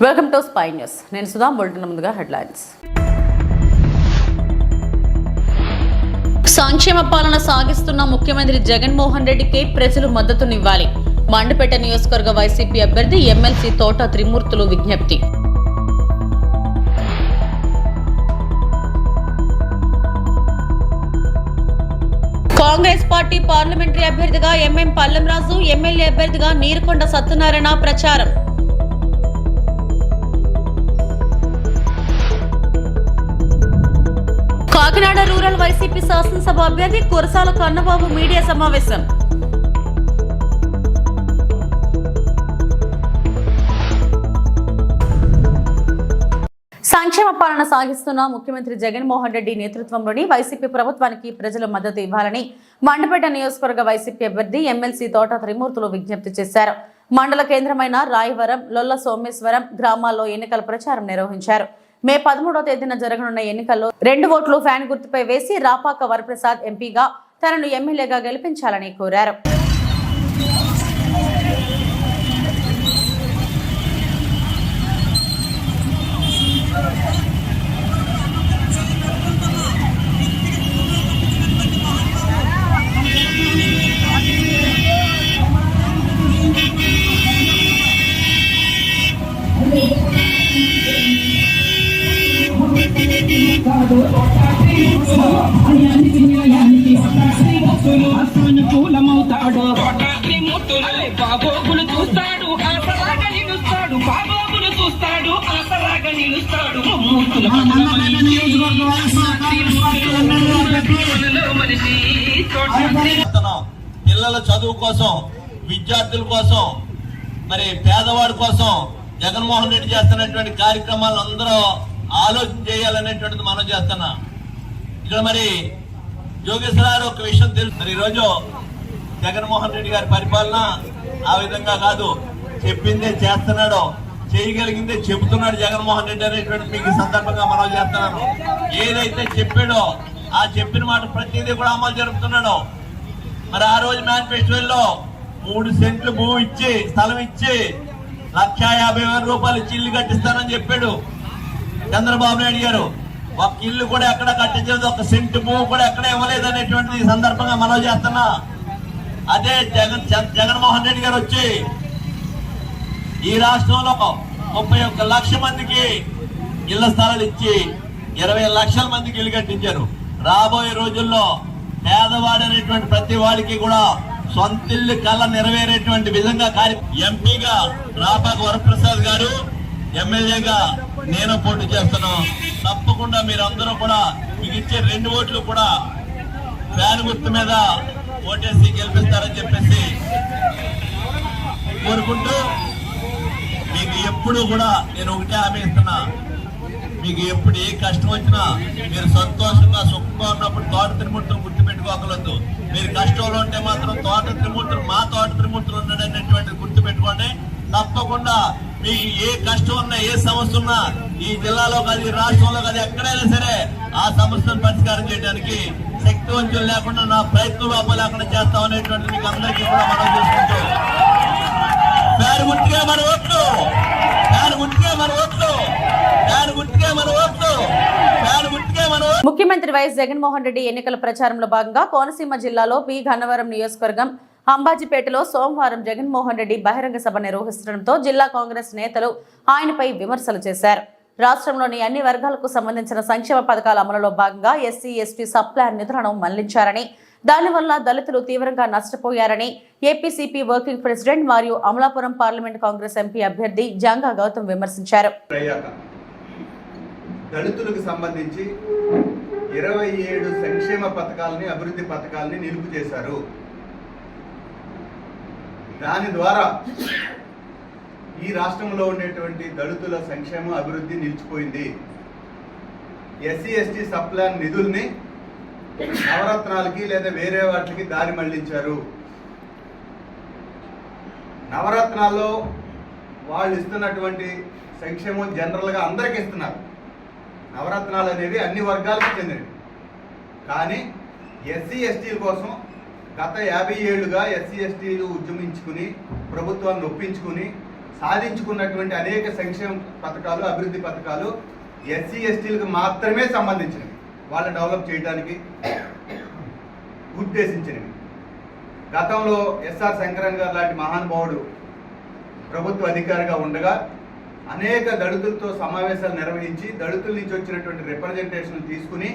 Welcome to spy news. నేను Sudha. Bulletin ముందుగా headlines. సంక్షేమ పాలన సాగిస్తున్న ముఖ్యమంత్రి జగన్మోహన్ రెడ్డికి ప్రజలు మద్దతునివ్వాలి. మండపేట నియోజకవర్గ వైసీపీ అభ్యర్థి ఎమ్మెల్సీ తోట త్రిమూర్తులు విజ్ఞప్తి. కాంగ్రెస్ పార్టీ పార్లమెంటరీ అభ్యర్థిగా ఎంఎం పల్లెంరాజు, ఎమ్మెల్యే అభ్యర్థిగా నీరుకొండ సత్యనారాయణ ప్రచారం. కాకినాడ రూరల్ వైసీపీ శాసనసభ అభ్యర్థి కురసాల కన్నబాబు మీడియా సమావేశం. సంక్షేమ పాలన సాగిస్తున్న ముఖ్యమంత్రి జగన్మోహన్ రెడ్డి నేతృత్వంలోని వైసీపీ ప్రభుత్వానికి ప్రజలు మద్దతు ఇవ్వాలని మండపేట నియోజకవర్గ వైసీపీ అభ్యర్థి ఎమ్మెల్సీ తోట త్రిమూర్తులు విజ్ఞప్తి చేశారు. మండల కేంద్రమైన రాయవరం, లొల్ల సోమేశ్వరం గ్రామాల్లో ఎన్నికల ప్రచారం నిర్వహించారు. మే 13వ తేదీన జరగనున్న ఎన్నికల్లో 2 ఓట్లు ఫ్యాన్ గుర్తుపై వేసి రాపాక వరప్రసాద్ ఎంపీగా, తనను ఎమ్మెల్యేగా గెలిపించాలని కోరారు. బాబోగులు చూస్తాడు ఆసరాగా నిలుస్తాడు, బాబోగులు చూస్తాడు ఆసరాగా నిలుస్తాడు. పిల్లల చదువు కోసం, విద్యార్థుల కోసం, మరి పేదవాడి కోసం జగన్మోహన్ రెడ్డి చేస్తున్నటువంటి కార్యక్రమాలు అందరూ ఆలోచన చేయాలనేటువంటిది మనం చేస్తున్నా. ఇక్కడ మరి జోగేశ్వరరావు ఒక విషయం తెలుసు. మరి ఈరోజు జగన్మోహన్ రెడ్డి గారి పరిపాలన ఆ విధంగా కాదు, చెప్పిందే చేస్తున్నాడు, చేయగలిగిందే చెబుతున్నాడు జగన్మోహన్ రెడ్డి అనేటువంటి మీకు సందర్భంగా మనం చేస్తున్నాను. ఏదైతే చెప్పాడో ఆ చెప్పిన మాట ప్రతిదీ కూడా అమలు జరుపుతున్నాడు. మరి ఆ రోజు మేనిఫెస్టోలో 3 సెంట్లు భూమి ఇచ్చి, స్థలం ఇచ్చి 1,50,000 రూపాయలు ఇచ్చి ఇల్లు కట్టిస్తానని చెప్పాడు చంద్రబాబు నాయుడు గారు. ఒక ఇల్లు కూడా ఎక్కడ కట్టించలేదు, 1 సెంటు భూమి కూడా ఎక్కడ ఇవ్వలేదు అనేటువంటి సందర్భంగా మనం చేస్తున్నా. అదే జగన్మోహన్ రెడ్డి గారు వచ్చి ఈ రాష్ట్రంలో 31 లక్షల మందికి ఇళ్ల స్థలాలు ఇచ్చి 20 లక్షల మందికి ఇల్లు కట్టించారు. రాబోయే రోజుల్లో పేదవాడు అనేటువంటి ప్రతి వాడికి కూడా సొంత ఇల్లు కళ నెరవేరేటువంటి విధంగా ఎంపీగా రాపాక వరప్రసాద్ గారు, ఎమ్మెల్యేగా నేను పోటీ చేస్తున్నాను. తప్పకుండా మీరందరూ కూడా మీకు ఇచ్చే 2 ఓట్లు కూడా ఫ్యాన్ గుర్తు మీద ఓటేసి గెలిపిస్తారని చెప్పేసి కోరుకుంటూ, మీకు ఎప్పుడు కూడా నేను ఒకటే హామీ ఇస్తున్నా, మీకు ఎప్పుడు ఏ కష్టం వచ్చినా మీరు సంతోషంగా సుఖంగా ఉన్నప్పుడు తోట త్రిమూర్తులు గుర్తు పెట్టుకోగలదు. మీరు కష్టంలో ఉంటే మాత్రం తోట త్రిమూర్తులు, మా తోట త్రిమూర్తులు ఉన్నాడనేటువంటి గుర్తు పెట్టుకోండి. తప్పకుండా మీకు ఏ కష్టం ఉన్నా, ఏ సమస్య ఉన్నా ఈ జిల్లాలో కాదు, ఈ రాష్ట్రంలో కాదు, ఎక్కడైనా సరే ఆ సమస్యను పరిష్కారం చేయడానికి శక్తివంతులు లేకుండా నా ప్రయత్నం లోపల లేకుండా చేస్తాం అనేటువంటి మీకు అందరికీ కూడా మనం చేసుకుంటూ, ఫ్యాన్ గుర్తుగా మన ఓట్లు, ఫ్యాన్ గుర్తుగా మన ఓట్లు, ఫ్యాన్ గుర్తుగా మన ఓట్లు, ఫ్యాన్ గుర్తుగా మన ఓట్లు. ముఖ్యమంత్రి వైఎస్ జగన్మోహన్ రెడ్డి ఎన్నికల ప్రచారంలో భాగంగా కోనసీమ జిల్లాలో పి గన్నవరం నియోజకవర్గం అంబాజీపేటలో సోమవారం జగన్మోహన్ రెడ్డి బహిరంగ సభ నిర్వహిస్తుండటంతో జిల్లా కాంగ్రెస్ నేతలు ఆయనపై విమర్శలు చేశారు. రాష్ట్రంలోని అన్ని వర్గాలకు సంబంధించిన సంక్షేమ పథకాల అమలులో భాగంగా ఎస్సీ, ఎస్టీ సబ్-ప్లాన్ నిధులను మళ్లించారని, దానివల్ల దళితులు తీవ్రంగా నష్టపోయారని ఏపీసీపీ వర్కింగ్ ప్రెసిడెంట్ మరియు అమలాపురం పార్లమెంట్ కాంగ్రెస్ ఎంపీ అభ్యర్థి జంగా గౌతమ్ విమర్శించారు. దళితులకు సంబంధించి 27 సంక్షేమ పథకాలని, అభివృద్ధి పథకాలని నిలుపు చేశారు. దాని ద్వారా ఈ రాష్ట్రంలో ఉండేటువంటి దళితుల సంక్షేమ అభివృద్ధి నిలిచిపోయింది. ఎస్సీ, ఎస్టీ సబ్-ప్లాన్ నిధుల్ని నవరత్నాలకి లేదా వేరే వాటికి దారి మళ్లించారు. నవరత్నాల్లో వాళ్ళు ఇస్తున్నటువంటి సంక్షేమం జనరల్గా అందరికి ఇస్తున్నారు. నవరత్నాలు అనేవి అన్ని వర్గాలకు చెందినవి. కానీ ఎస్సీ, ఎస్టీల కోసం గత 50 ఏళ్లుగా ఎస్సీ, ఎస్టీలు ఉద్యమించుకుని ప్రభుత్వాన్ని ఒప్పించుకుని సాధించుకున్నటువంటి అనేక సంక్షేమ పథకాలు, అభివృద్ధి పథకాలు ఎస్సీ ఎస్టీలకు మాత్రమే సంబంధించినవి, వాళ్ళు డెవలప్ చేయడానికి ఉద్దేశించినవి. గతంలో ఎస్ఆర్ శంకరన్ గారు లాంటి మహానుభావుడు ప్రభుత్వ అధికారిగా ఉండగా అనేక దళితులతో సమావేశాలు నిర్వహించి దళితుల నుంచి వచ్చినటువంటి రిప్రజెంటేషన్ తీసుకుని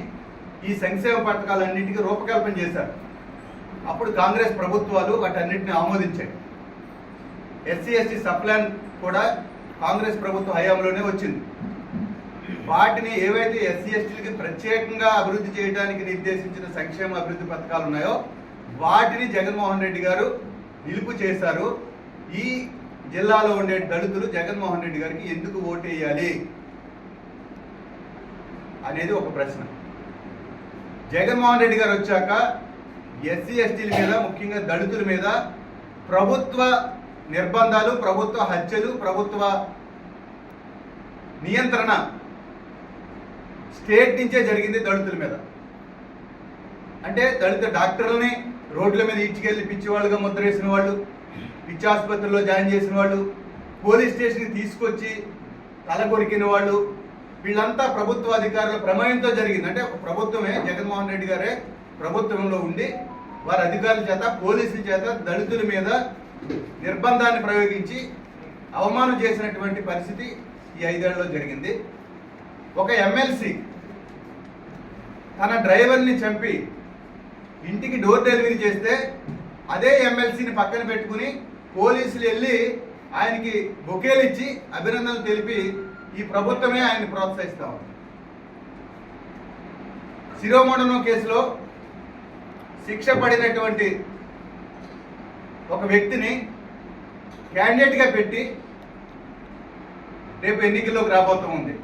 ఈ సంక్షేమ పథకాలన్నింటికీ రూపకల్పన చేశారు. అప్పుడు కాంగ్రెస్ ప్రభుత్వాలు వాటన్నిటిని ఆమోదించాయి. ఎస్సీ ఎస్టీ సప్లాన్ కూడా కాంగ్రెస్ ప్రభుత్వ హయాంలోనే వచ్చింది. వాటిని ఏవైతే ఎస్సీ ఎస్టీలకి ప్రత్యేకంగా అభివృద్ధి చేయడానికి నిర్దేశించిన సంక్షేమ అభివృద్ధి పథకాలు ఉన్నాయో వాటిని జగన్మోహన్ రెడ్డి గారు నిలుపు చేశారు. ఈ జిల్లాలో ఉండే దళితులు జగన్మోహన్ రెడ్డి గారికి ఎందుకు ఓటేయాలి అనేది ఒక ప్రశ్న. జగన్మోహన్ రెడ్డి గారు వచ్చాక ఎస్సీ ఎస్టీల మీద, ముఖ్యంగా దళితుల మీద ప్రభుత్వ నిర్బంధాలు, ప్రభుత్వ హత్యలు, ప్రభుత్వ నియంత్రణ స్టేట్ నుంచే జరిగింది దళితుల మీద. అంటే దళిత డాక్టర్లని రోడ్ల మీద ఇచ్చికెళ్ళి పిచ్చివాళ్ళుగా ముద్రేసిన వాళ్ళు, పిచ్చి ఆసుపత్రిలో జాయిన్ చేసిన వాళ్ళు, పోలీస్ స్టేషన్కి తీసుకొచ్చి తల కొరికిన వాళ్ళు, వీళ్ళంతా ప్రభుత్వ అధికారుల ప్రమేయంతో జరిగింది. అంటే ఒక ప్రభుత్వమే, జగన్మోహన్ రెడ్డి గారే ప్రభుత్వంలో ఉండి వారి అధికారుల చేత, పోలీసుల చేత దళితుల మీద నిర్బంధాన్ని ప్రయోగించి అవమానం చేసినటువంటి పరిస్థితి ఈ 5 ఏళ్లలో జరిగింది. ఒక ఎమ్మెల్సీ తన డ్రైవర్ని చంపి ఇంటికి డోర్ డెలివరీ చేస్తే అదే ఎమ్మెల్సీని పక్కన పెట్టుకుని పోలీసులు వెళ్ళి ఆయనకి బొకేలు ఇచ్చి అభినందనలు తెలిపి ఈ ప్రభుత్వమే ఆయన్ని ప్రోత్సహిస్తా ఉంది. శిరోమణనం కేసులో శిక్ష పడినటువంటి ఒక వ్యక్తిని క్యాండిడేట్గా పెట్టి రేపు ఎన్నికల్లోకి రాబోతూ ఉంది.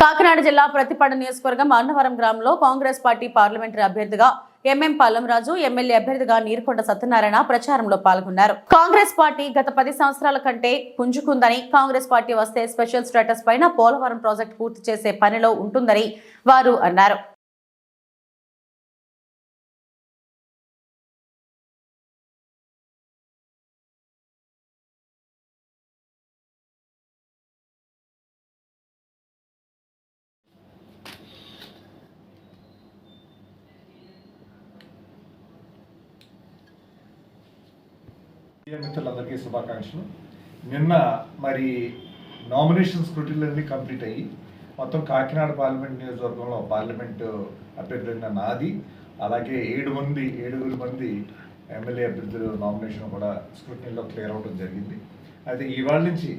కాకినాడ జిల్లా ప్రతిపాడు నియోజకవర్గం అన్నవరం గ్రామంలో కాంగ్రెస్ పార్టీ పార్లమెంటరీ అభ్యర్థిగా ఎంఎం పల్లంరాజు, ఎమ్మెల్యే అభ్యర్థిగా నీరుకొండ సత్యనారాయణ ప్రచారంలో పాల్గొన్నారు. కాంగ్రెస్ పార్టీ గత 10 సంవత్సరాల కంటే పుంజుకుందని, కాంగ్రెస్ పార్టీ వస్తే స్పెషల్ స్టేటస్ పైన పోలవరం ప్రాజెక్టు పూర్తి చేసే పనిలో ఉంటుందని వారు అన్నారు. మిత్రులందరికీ శుభాకాంక్షలు. నిన్న మరి నామినేషన్ స్క్రూటినరీ కంప్లీట్ అయ్యి మొత్తం కాకినాడ పార్లమెంట్ నియోజకవర్గంలో పార్లమెంటు అభ్యర్థులైన నాది, అలాగే 7 మంది ఎమ్మెల్యే అభ్యర్థులు నామినేషన్ కూడా స్క్రూటినీలో క్లియర్ అవ్వడం జరిగింది. అయితే ఇవాళ నుంచి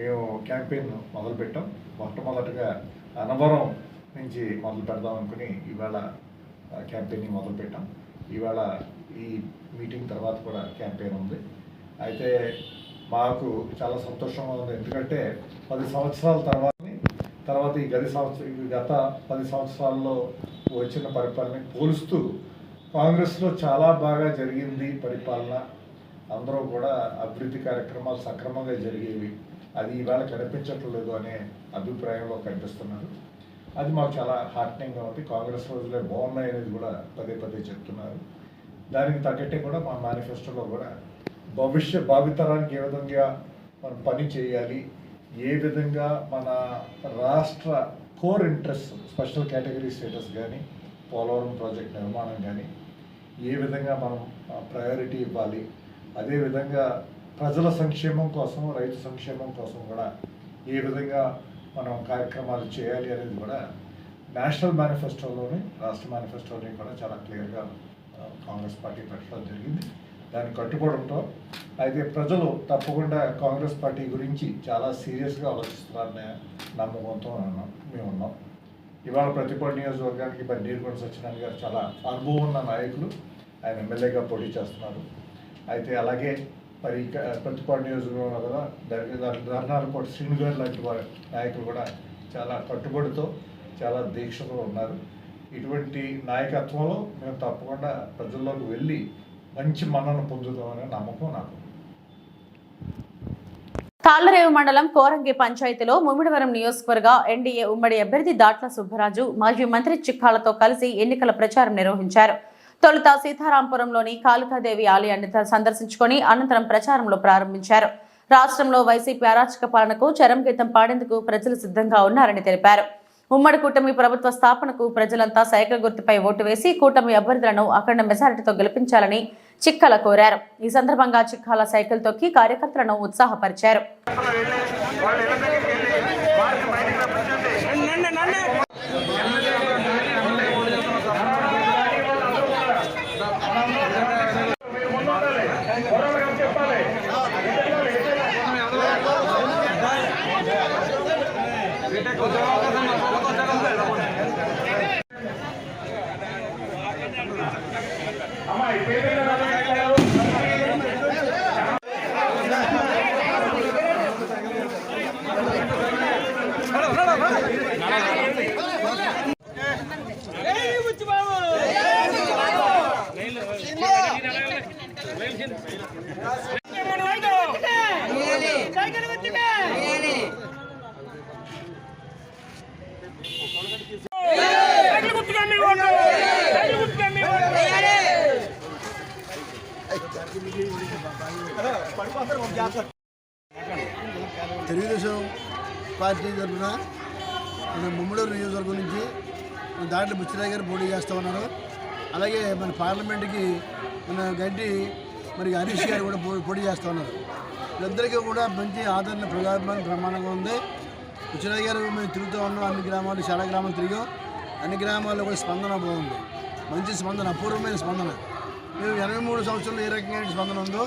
మేము క్యాంపెయిన్ మొదలుపెట్టాం. మొట్టమొదటిగా అన్నవరం నుంచి మొదలు పెడదాం అనుకుని ఇవాళ క్యాంపెయిన్ మొదలుపెట్టాం. ఇవాళ ఈ మీటింగ్ తర్వాత కూడా క్యాంపెయిన్ ఉంది. అయితే మాకు చాలా సంతోషంగా ఉంది. ఎందుకంటే 10 సంవత్సరాల తర్వాత ఈ గత 10 సంవత్సరాల్లో వచ్చిన పరిపాలన పోలుస్తూ కాంగ్రెస్లో చాలా బాగా జరిగింది పరిపాలన. అందరూ కూడా అభివృద్ధి కార్యక్రమాలు సక్రమంగా జరిగేవి. అది ఈవేళ కనిపించట్లేదు అనే అభిప్రాయంలో కనిపిస్తున్నారు. అది మాకు చాలా హార్ట్నింగ్గా ఉంది. కాంగ్రెస్ రోజులే బాగున్నాయి అనేది కూడా పదే చెప్తున్నారు. దానికి తగ్గట్టే కూడా మా మేనిఫెస్టోలో కూడా భావితరానికి ఏ విధంగా మనం పని చేయాలి, ఏ విధంగా మన రాష్ట్ర core interest special category status కానీ, పోలవరం ప్రాజెక్ట్ నిర్మాణం కానీ ఏ విధంగా మనం ప్రయారిటీ ఇవ్వాలి, అదేవిధంగా ప్రజల సంక్షేమం కోసం, రైతు సంక్షేమం కోసం కూడా ఏ విధంగా మనం కార్యక్రమాలు చేయాలి అనేది కూడా నేషనల్ మేనిఫెస్టోలోని, రాష్ట్ర మేనిఫెస్టోలోని కూడా చాలా క్లియర్గా కాంగ్రెస్ పార్టీ పెట్టడం జరిగింది. దాన్ని కట్టుకోవడంతో అయితే ప్రజలు తప్పకుండా కాంగ్రెస్ పార్టీ గురించి చాలా సీరియస్గా ఆలోచిస్తున్నారనే నమ్మకంతో మేము ఉన్నాం. ఇవాళ ప్రతిపాడు నియోజకవర్గానికి మరి నీరుకొండ సత్యనారాయణ గారు చాలా అనుభవం ఉన్న నాయకులు, ఆయన ఎమ్మెల్యేగా పోటీ చేస్తున్నారు. అయితే అలాగే మరి ప్రతిపాడు నియోజకవర్గంలో కదా ధర్నాలకోట శ్రీను గారు లాంటి వారి నాయకులు కూడా చాలా కట్టుబడితో, చాలా దీక్షతో ఉన్నారు. ఇటువంటి నాయకత్వంలో మేము తప్పకుండా ప్రజల్లోకి వెళ్ళి మంచి మన్నను పొందుతామనే నమ్మకం నాకు. తాళ్లరేవు మండలం కోరంగి పంచాయతీలో ముమ్మిడివరం నియోజకవర్గ ఎన్డీఏ ఉమ్మడి అభ్యర్థి దాట్ల సుబ్బరాజు మాజీ మంత్రి చిక్కాలతో కలిసి ఎన్నికల ప్రచారం నిర్వహించారు. తొలుత సీతారాంపురంలోని కాళికాదేవి ఆలయాన్ని సందర్శించుకొని అనంతరం ప్రచారంలో ప్రారంభించారు. రాష్ట్రంలో వైసీపీ అరాచక పాలనకు చరంగీతం పాడేందుకు ప్రజలు సిద్ధంగా ఉన్నారని తెలిపారు. ఉమ్మడి కూటమి ప్రభుత్వ స్థాపనకు ప్రజలంతా సైకిల్ గుర్తుపై ఓటు వేసి కూటమి అభ్యర్థులను అఖండ మెజారిటీతో గెలిపించాలని చిక్కల కోరారు. ఈ సందర్భంగా చిక్కాల సైకిల్ తొక్కి కార్యకర్తలను ఉత్సాహపరిచారు. తెలుగుదేశం పార్టీ తరఫున మన ముమ్మడూరు నియోజకవర్గం నుంచి దాంట్లో బుచ్చిరాయ్ గారు పోటీ చేస్తూ ఉన్నారు. అలాగే మన పార్లమెంట్కి మన గంటి మరి హరీష్ గారు కూడా పోటీ చేస్తూ ఉన్నారు. వీళ్ళిద్దరికీ కూడా మంచి ఆదరణ ప్రమాణంగా ఉంది. బుచ్చిరాయ్ గారు మేము తిరుగుతూ ఉన్నాం, అన్ని గ్రామాలు చాలా గ్రామాలు తిరిగాం. అన్ని గ్రామాల్లో కూడా స్పందన బాగుంది, మంచి స్పందన, అపూర్వమైన స్పందన. మేము 83 సంవత్సరంలో ఏ రకమైన స్పందన ఉందో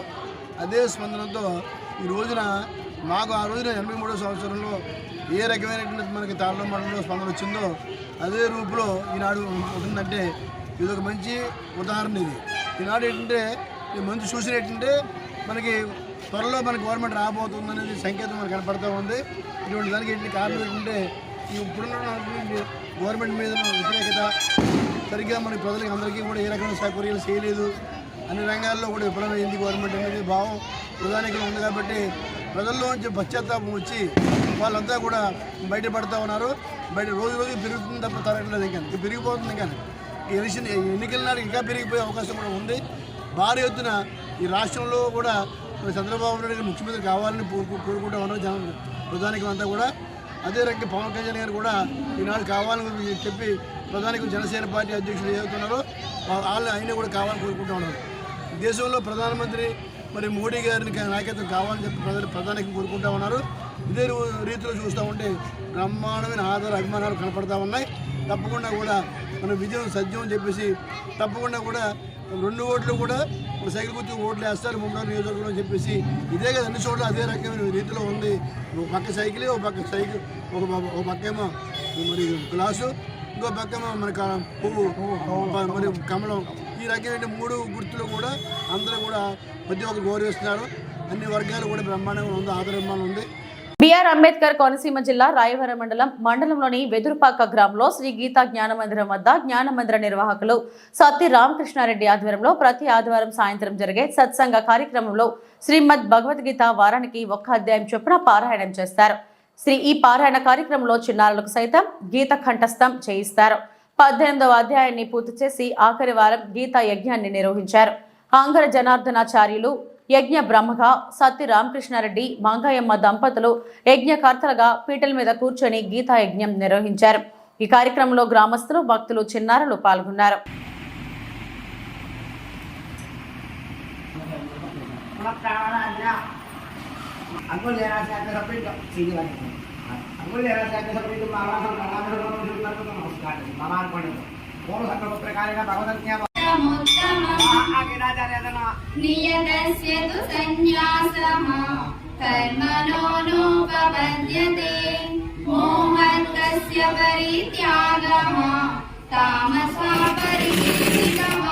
అదే స్పందనతో ఈ రోజున మాకు ఆ రోజున 83వ సంవత్సరంలో ఏ రకమైనటువంటి మనకి తాళ్ళ మండలంలో స్పందన వచ్చిందో అదే రూపులో ఈనాడు ఉంటుందంటే ఇది ఒక మంచి ఉదాహరణ. ఈనాడు ఏంటంటే ఈ మంచి సూచన ఏంటంటే మనకి త్వరలో మన గవర్నమెంట్ రాబోతుంది అనేది సంకేతం మనకు కనపడుతూ ఉంది. ఇటువంటి దానికి ఏంటి కారణం ఏంటంటే ఇప్పుడున్న గవర్నమెంట్ మీద వ్యతిరేకత, సరిగ్గా మన ప్రజలకి అందరికీ కూడా ఏ రకమైన సౌకర్యాలు చేయలేదు, అన్ని రంగాల్లో కూడా విఫలమైంది గవర్నమెంట్ అనేది భావం ప్రధానికి ఉంది. కాబట్టి ప్రజల్లో నుంచి పశ్చాత్తాపం వచ్చి వాళ్ళంతా కూడా బయటపడుతూ ఉన్నారు. బయట రోజు రోజు పెరుగుతుంది తప్ప తరగట్లేదు, ఇంకా పెరిగిపోతుంది. కానీ ఎన్నికల నాడు ఇంకా పెరిగిపోయే అవకాశం కూడా ఉంది. భారీ ఎత్తున ఈ రాష్ట్రంలో కూడా చంద్రబాబు నాయుడు గారు ముఖ్యమంత్రి కావాలని కోరుకుంటూ ఉన్నారు ప్రధానికి అంతా కూడా. అదే రకంగా పవన్ కళ్యాణ్ గారు కూడా ఈనాడు కావాలని చెప్పి ప్రధానికి జనసేన పార్టీ అధ్యక్షులు ఏమవుతున్నారో వాళ్ళు ఆయన కూడా కావాలని కోరుకుంటూ ఉన్నారు. దేశంలో ప్రధానమంత్రి మరి మోడీ గారిని నాయకత్వం కావాలని చెప్పి ప్రధానికి కోరుకుంటూ ఉన్నారు. ఇదే రీతిలో చూస్తూ ఉంటే బ్రహ్మాండమైన ఆధార అభిమానాలు కనపడతా ఉన్నాయి. తప్పకుండా కూడా మన విజయం సత్యం అని చెప్పేసి తప్పకుండా కూడా 2 ఓట్లు కూడా సైకిల్ గుర్తు ఓట్లు వేస్తారు ముమ్మడి నియోజకవర్గంలో అని చెప్పేసి ఇదే కదా అన్ని చోట్ల అదే రకమైన రీతిలో ఉంది. ఒక పక్క సైకిల్, ఒక పక్క సైకిల్, ఒక పక్కేమో మరి గ్లాసు, ఇంకో పక్కేమో మన పువ్వు, మరి కమలం. ఈ రకమైన 3 గుర్తులు కూడా అందరూ కూడా ప్రతి ఒక్కరు గౌరవిస్తున్నారు. అన్ని వర్గాలు కూడా బ్రహ్మాండంగా ఉంది, ఆదరణ ఉంది. బిఆర్ అంబేద్కర్ కోనసీమ జిల్లా రాయవరం మండలంలోని వెదురుపాక గ్రామంలో శ్రీ గీతా జ్ఞానమందిరం వద్ద జ్ఞానమందిర నిర్వాహకులు సత్తి రామకృష్ణారెడ్డి ఆధ్వర్యంలో ప్రతి ఆదివారం సాయంత్రం జరిగే సత్సంగ కార్యక్రమంలో శ్రీమద్ భగవద్గీత వారానికి 1 అధ్యాయం చొప్పున పారాయణం చేస్తారు. ఈ పారాయణ కార్యక్రమంలో చిన్నారులకు సైతం గీత కంఠస్థం చేయిస్తారు. 18వ అధ్యాయాన్ని పూర్తి చేసి ఆఖరి వారం గీతా యజ్ఞాన్ని నిర్వహించారు. ఆంగర జనార్దనాచార్యులు యజ్ఞ బ్రహ్మగా, సత్తి రామకృష్ణారెడ్డి, మంగయ్యమ్మ దంపతులు యజ్ఞకర్తలుగా పీటల మీద కూర్చొని గీతా యజ్ఞం నిర్వహించారు. ఈ కార్యక్రమంలో గ్రామస్తులు, భక్తులు, చిన్నారులు పాల్గొన్నారు. नियतस्य तु सन्न्यासः कर्मणो नोपपद्यते मोहन्तस्य परित्यागः तामसा परिकीर्तितः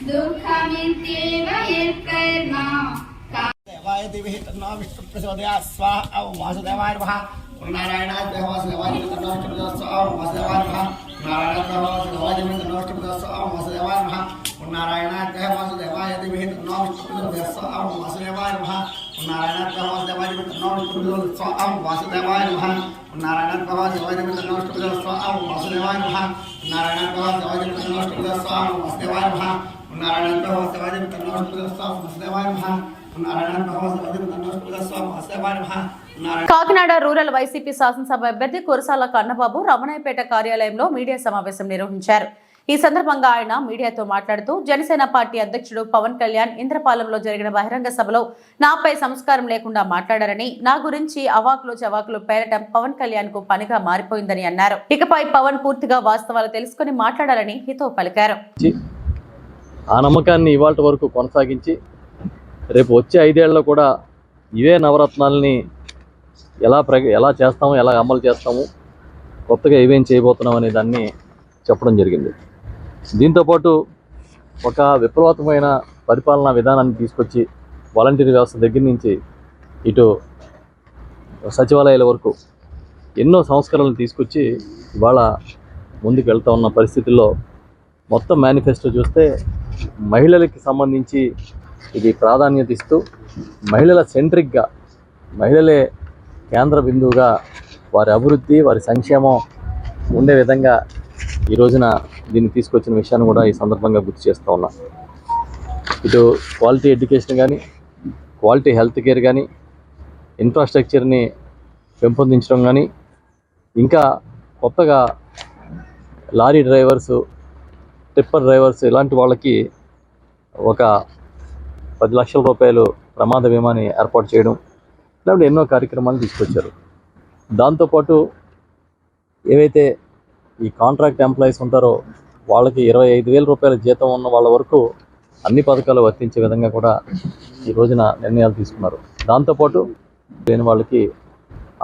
दुःखमित्येव यत्कर्म देवाय दिविः तन्नो विष्णुप्रचोदयात् स्वाहा ॐ वासुदेवाय नमः नारायणाय वासुदेवाय तन्नो विष्णुप्रचोदयात् ॐ वासुदेवाय नमः नारायणाय वासुदेवाय तन्नो विष्णुप्रचोदयात् ॐ वासुदेवाय नमः नारायणाय वासुदेवाय दिविः तन्नो विष्णुप्रचोदयात् ॐ वासुदेवाय नमः नारायणाय वासुदेवाय तन्नो विष्णुप्रचोदयात् ॐ वासुदेवाय नमः नारायणाय वासुदेवाय तन्नो विष्णुप्रचोदयात् ॐ वासुदेवाय नमः नारायणाय वासुदेवाय तन्नो विष्णुप्रचोदयात् ॐ वासुदेवाय नमः नारायणाय वासुदेवाय तन्नो विष्णुप्रचोदयात् ॐ वासुदेवाय नमः నారాయణ కాకినాడ రూరల్ వైసీపీ శాసనసభ అభ్యర్థి కురసాల కన్నబాబు రమణయ్యపేట కార్యాలయంలో మీడియా సమావేశం నిర్వహించారు. ఈ సందర్భంగా ఆయన మీడియాతో మాట్లాడుతూ జనసేన పార్టీ అధ్యక్షుడు పవన్ కళ్యాణ్ ఇంద్రపాలెంలో జరిగిన బహిరంగ సభలో నాపై సంస్కారం లేకుండా మాట్లాడారని, నా గురించి అవాకులు చవాకులు పేరటం పవన్ కళ్యాణ్ కు పనిగా మారిపోయిందని అన్నారు. ఇకపై పవన్ పూర్తిగా వాస్తవాలు తెలుసుకుని మాట్లాడాలని హితవు పలికారు. ఆ నమ్మకాన్ని ఇవాళ వరకు కొనసాగించి రేపు వచ్చే 5 ఏళ్లలో కూడా ఇవే నవరత్నాలని ఎలా చేస్తాము, ఎలా అమలు చేస్తాము, కొత్తగా ఏమేం చేయబోతున్నాం అనే దాన్ని చెప్పడం జరిగింది. దీంతోపాటు ఒక విప్లవాత్మకమైన పరిపాలనా విధానాన్ని తీసుకొచ్చి వాలంటీర్ వ్యవస్థ దగ్గర నుంచి ఇటు సచివాలయాల వరకు ఎన్నో సంస్కరణలు తీసుకొచ్చి ఇవాళ ముందుకు వెళ్తూ ఉన్న పరిస్థితుల్లో మొత్తం మేనిఫెస్టో చూస్తే మహిళలకి సంబంధించి ఇది ప్రాధాన్యత ఇస్తూ మహిళల సెంట్రిక్గా, మహిళలే కేంద్ర బిందువుగా వారి అభివృద్ధి, వారి సంక్షేమం ఉండే విధంగా ఈ రోజున దీన్ని తీసుకొచ్చిన విషయాన్ని కూడా ఈ సందర్భంగా గుర్తు చేస్తూ ఉన్నా. ఇటు క్వాలిటీ ఎడ్యుకేషన్ కానీ, క్వాలిటీ హెల్త్ కేర్ కానీ, ఇన్ఫ్రాస్ట్రక్చర్ని పెంపొందించడం కానీ, ఇంకా కొత్తగా లారీ డ్రైవర్సు, టిప్పర్ డ్రైవర్స్ ఇలాంటి వాళ్ళకి ఒక 10 లక్షల రూపాయలు ప్రమాద బీమాని ఏర్పాటు చేయడం, ఇలాంటి ఎన్నో కార్యక్రమాలు తీసుకొచ్చారు. దాంతోపాటు ఏవైతే ఈ కాంట్రాక్ట్ ఎంప్లాయీస్ ఉంటారో వాళ్ళకి 25,000 రూపాయల జీతం ఉన్న వాళ్ళ వరకు అన్ని పథకాలు వర్తించే విధంగా కూడా ఈ రోజున నిర్ణయాలు తీసుకున్నారు. దాంతోపాటు లేని వాళ్ళకి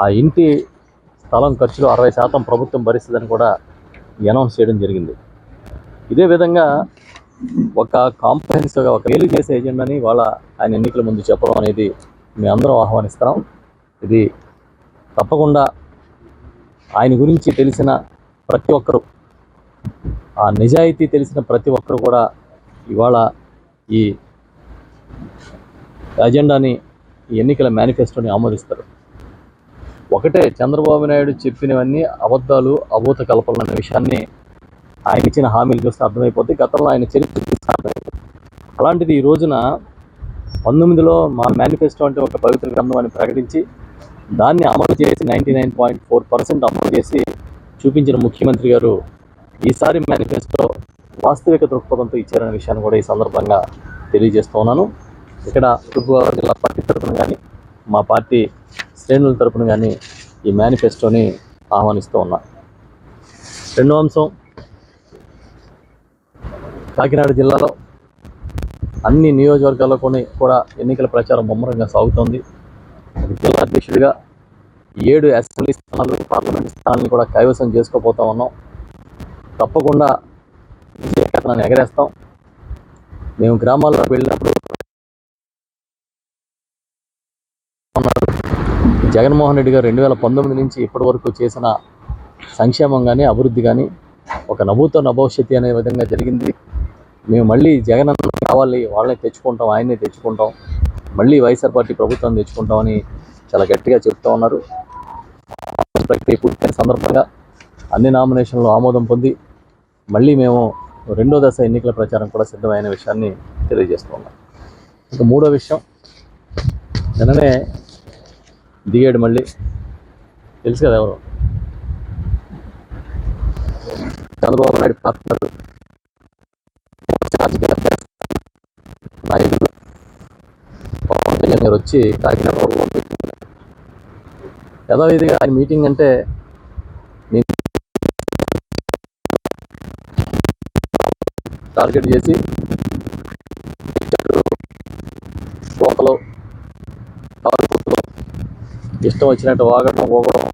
ఆ ఇంటి స్థలం ఖర్చులో 60% ప్రభుత్వం భరిస్తుందని కూడా అనౌన్స్ చేయడం జరిగింది. ఇదే విధంగా ఒక కాంప్రహెన్సివ్గా ఒక మేలు చేసే ఎజెండాని వాళ్ళ ఆయన ఎన్నికల ముందు చెప్పడం అనేది మేమందరం ఆహ్వానిస్తున్నాం. ఇది తప్పకుండా ఆయన గురించి తెలిసిన ప్రతి ఒక్కరూ, ఆ నిజాయితీ తెలిసిన ప్రతి ఒక్కరు కూడా ఇవాళ ఈ అజెండాని, ఈ ఎన్నికల మేనిఫెస్టోని ఆమోదిస్తారు. ఒకటే, చంద్రబాబు నాయుడు చెప్పినవన్నీ అబద్ధాలు, అభూత కల్పనలు అనే విషయాన్ని ఆయన ఇచ్చిన హామీలు చూస్తే అర్థమైపోతే గతంలో ఆయన చరిత్ర అర్థమైపోతుంది. అలాంటిది ఈ రోజున 19లో మా మేనిఫెస్టో అంటే ఒక పవిత్ర గ్రంథం అని ప్రకటించి దాన్ని అమలు చేసి 99.4% అమలు చేసి చూపించిన ముఖ్యమంత్రి గారు ఈసారి మేనిఫెస్టో వాస్తవిక దృక్పథంతో ఇచ్చారనే విషయాన్ని కూడా ఈ సందర్భంగా తెలియజేస్తూ ఉన్నాను. ఇక్కడ తూర్పుగోదావరి జిల్లా పార్టీ తరఫున కానీ, మా పార్టీ శ్రేణుల తరఫున కానీ ఈ మేనిఫెస్టోని ఆహ్వానిస్తూ ఉన్నా. రెండో అంశం, కాకినాడ జిల్లాలో అన్ని నియోజకవర్గాల్లో కూడా ఎన్నికల ప్రచారం ముమ్మరంగా సాగుతోంది. జిల్లా అధ్యక్షుడిగా 7 అసెంబ్లీ స్థానాలు, పార్లమెంట్ స్థానాలను కూడా కైవసం చేసుకోబోతా ఉన్నాం. తప్పకుండా విజయకేతనాన్ని ఎగరేస్తాం. మేము గ్రామాల్లో వెళ్ళినప్పుడు జగన్మోహన్ రెడ్డి గారు 2019 నుంచి ఇప్పటి వరకు చేసిన సంక్షేమం కానీ, అభివృద్ధి కానీ ఒక నభూతో నభవిష్యత్తు అనే విధంగా జరిగింది. మేము మళ్ళీ జగన్ అన్న కావాలి, వాళ్ళని తెచ్చుకుంటాం, ఆయన్నే తెచ్చుకుంటాం, మళ్ళీ వైఎస్ఆర్ పార్టీ ప్రభుత్వం తెచ్చుకుంటామని చాలా గట్టిగా చెప్తూ ఉన్నారు. ప్రక్రియ పూర్తయిన సందర్భంగా అన్ని నామినేషన్లు ఆమోదం పొంది మళ్ళీ మేము 2వ దశ ఎన్నికల ప్రచారం కూడా సిద్ధమైన విషయాన్ని తెలియజేస్తూ ఉన్నాం. ఇక 3వ విషయం, నిన్ననే దిగాడు, మళ్ళీ తెలుసు కదా ఎవరు, చంద్రబాబు నాయుడు పార్ట్నర్ నాయకుడు పవన్ కళ్యాణ్ గారు వచ్చి కాకినాడ యథావిధిగా ఆయన మీటింగ్ అంటే నేను టార్గెట్ చేసి కోతలో ఇష్టం వచ్చినట్టు వాగడం, పోగడం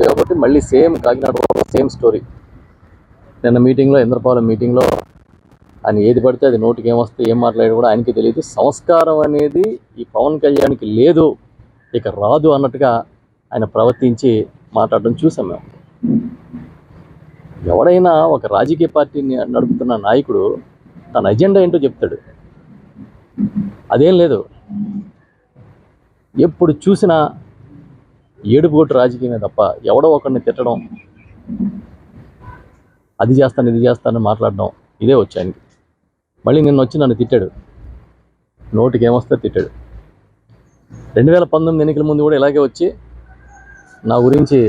కాబట్టి మళ్ళీ సేమ్ కాకినాడ సేమ్ స్టోరీ. నిన్న మీటింగ్లో, ఇంద్రపాలెం మీటింగ్లో ఆయన ఏది పడితే అది నోటికి ఏమొస్తే ఏం మాట్లాడి కూడా ఆయనకి తెలియదు. సంస్కారం అనేది ఈ పవన్ కళ్యాణ్కి లేదు, ఇక రాదు అన్నట్టుగా ఆయన ప్రవర్తించి మాట్లాడడం చూసాం మేము. ఎవడైనా ఒక రాజకీయ పార్టీని నడుపుతున్న నాయకుడు తన ఎజెండా ఏంటో చెప్తాడు. అదేం లేదు, ఎప్పుడు చూసినా ఏడుపుగొట్టు రాజకీయమే తప్ప ఎవడో ఒకరిని తిట్టడం, అది చేస్తాను ఇది చేస్తానని మాట్లాడడం ఇదే వచ్చాయనికి. మళ్ళీ నిన్న వచ్చి నన్ను తిట్టాడు. నోటికి ఏమొస్తే తిట్టాడు. 2019 ఎన్నికల ముందు కూడా ఇలాగే వచ్చి నా గురించి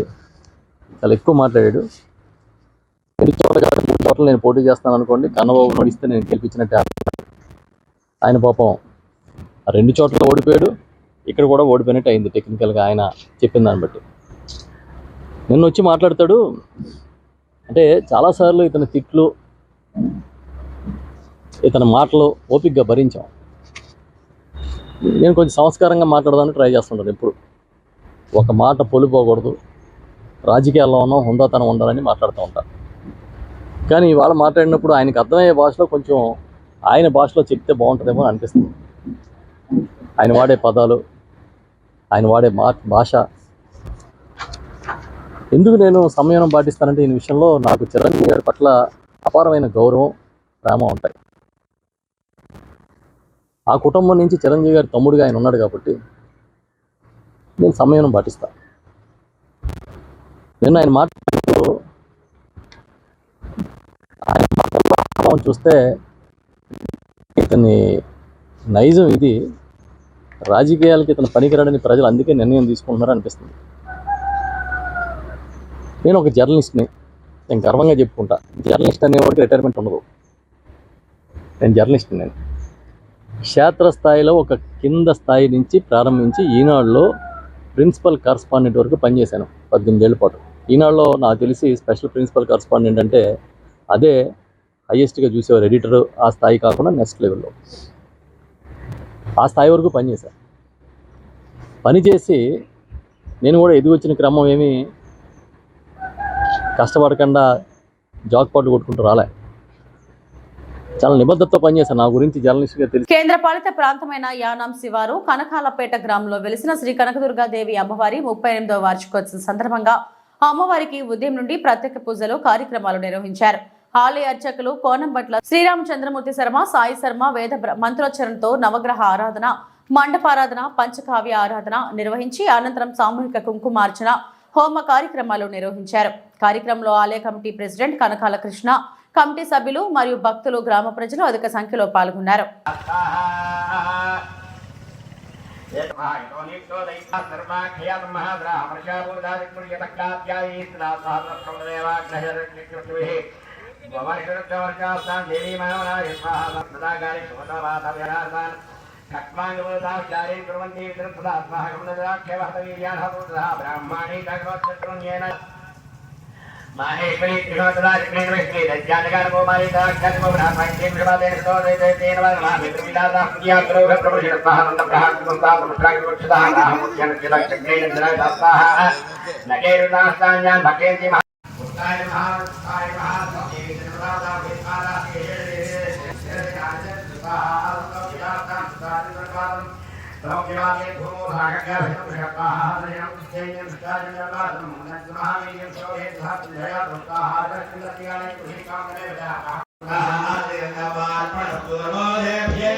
చాలా ఎక్కువ మాట్లాడాడు. 2 చోట్ల కాదు 3 చోట్ల నేను పోటీ చేస్తాను అనుకోండి, కన్నబాబు నడిస్తే నేను గెలిపించినట్టే. ఆయన పాపం 2 చోట్ల ఓడిపోయాడు, ఇక్కడ కూడా ఓడిపోయినట్టు అయింది టెక్నికల్గా ఆయన చెప్పిన దాన్ని బట్టి. నిన్న వచ్చి మాట్లాడతాడు అంటే చాలాసార్లు ఇతని తిట్లు, ఇతని మాటలు ఓపికగా భరించాం. నేను కొంచెం సంస్కారంగా మాట్లాడదానికి ట్రై చేస్తుంటాను. ఎప్పుడు ఒక మాట పొలిపోకూడదు, రాజకీయాల్లో ఉన్నాం, హుందాతనం ఉండాలని మాట్లాడుతూ ఉంటాను. కానీ ఇవాళ మాట్లాడినప్పుడు ఆయనకు అర్థమయ్యే భాషలో కొంచెం ఆయన భాషలో చెప్తే బాగుంటుందేమో అనిపిస్తుంది. ఆయన వాడే పదాలు, ఆయన వాడే భాష. ఎందుకు నేను సంయమనం పాటిస్తానంటే ఈ విషయంలో నాకు చిరంజీవి గారి పట్ల అపారమైన గౌరవం, ప్రేమ ఉంటాయి. ఆ కుటుంబం నుంచి చిరంజీవి గారి తమ్ముడిగా ఆయన ఉన్నాడు కాబట్టి నేను సంయమనం పాటిస్తాను. నిన్న ఆయన మాట్లాడుతూ ఆయన మాటల్లో చూస్తే ఇతని నైజం ఇది, రాజకీయాలకి ఇతను పనికిరాడని ప్రజలు అందుకే నిర్ణయం తీసుకుంటున్నారు అనిపిస్తుంది. నేను ఒక జర్నలిస్ట్ని, నేను గర్వంగా చెప్పుకుంటా. జర్నలిస్ట్ అనేవాడికి రిటైర్మెంట్ ఉండదు. నేను జర్నలిస్ట్ని. నేను క్షేత్రస్థాయిలో ఒక కింద స్థాయి నుంచి ప్రారంభించి ఈనాడులో ప్రిన్సిపల్ కరస్పాండెంట్ వరకు పనిచేశాను 18 ఏళ్ల పాటు. ఈనాడులో నాకు తెలిసి స్పెషల్ ప్రిన్సిపల్ కరస్పాండెంట్ అంటే అదే హైయెస్ట్గా చూసేవారు, ఎడిటర్. ఆ స్థాయి కాకుండా నెక్స్ట్ లెవెల్లో ఆ స్థాయి వరకు పనిచేశాను. పనిచేసి నేను కూడా ఎదిగొచ్చిన క్రమం ఏమీ కష్టపడకుండా జాక్పాట్లు కొట్టుకుంటూ రాలే. చాలా నిబద్ధతతో పనిచేశాను. నా గురించి జర్నలిస్ట్గా తెలిసి. కేంద్ర పాలిత ప్రాంతమైన యానాం శివారు కనకాలపేట గ్రామంలో వెలిసిన శ్రీ కనకదుర్గాదేవి అమ్మవారి 38వ వార్షికోత్సవం సందర్భంగా అమ్మవారికి ఉదయం నుండి ప్రత్యేక పూజలు కార్యక్రమాలు నిర్వహించారు. ఆలయ అర్చకులు కోనంబట్ల శ్రీరామచంద్రమూర్తి శర్మ, సాయి శర్మ వేద మంత్రోచ్చరణతో నవగ్రహ ఆరాధన, మండపారాధన, పంచకావ్య ఆరాధన నిర్వహించి అనంతరం సామూహిక కుంకుమార్చన, హోమ కార్యక్రమాలు నిర్వహించారు. కార్యక్రమంలో ఆలయ committee president Kanakala Krishna, committee సభ్యులు మరియు భక్తులు, గ్రామ ప్రజలు అధిక సంఖ్యలో పాల్గొన్నారు. माहेश्वरी त्रिगुणराजक्रीण विष्णु दज्जानगान गोमारी दाक्षात्म ब्रह्मण्यं विवादेन स्तोत्रैतेन वदनः मित्रमिदादा पुण्यात्रोग प्रभुषण स्वाहा प्रहार संताप पुत्राग वक्षदा रामुद्यन चिलक्षग्रेण जनादास्ताः नगेरुदास्तान्यान भकेंति पुत्राय महाय महासति जनरादा विस्मारा लोकयाले भूमो भागक्या विष्णुषकाहारयं सेयं स्टाजनवादं नन्दमहावीर्यं शोभे धात्मया दुर्गाहारकृत्ययाले कुहिकामने विदाः महादेव्ये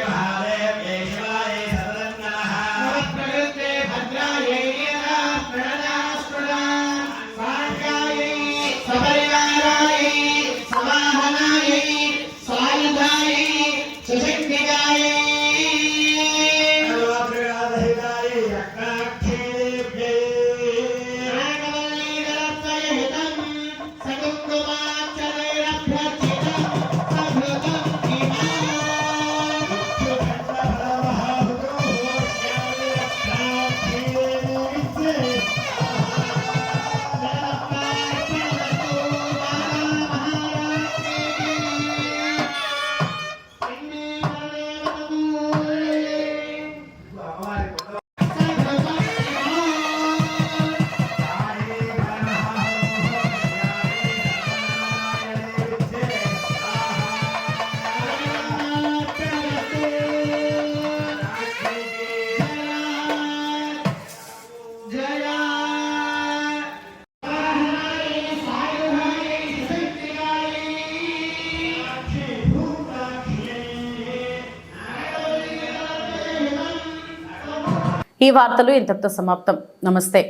महादेव्ये शिवाय सर्वज्ञः नमस्कृते भद्रायै प्रणदास्पदा साङ्गायै सपरिवारायै समाहनायै सायुधायै सुशक्तिकायै ఈ వార్తలు ఇంతటితో సమాప్తం. నమస్తే.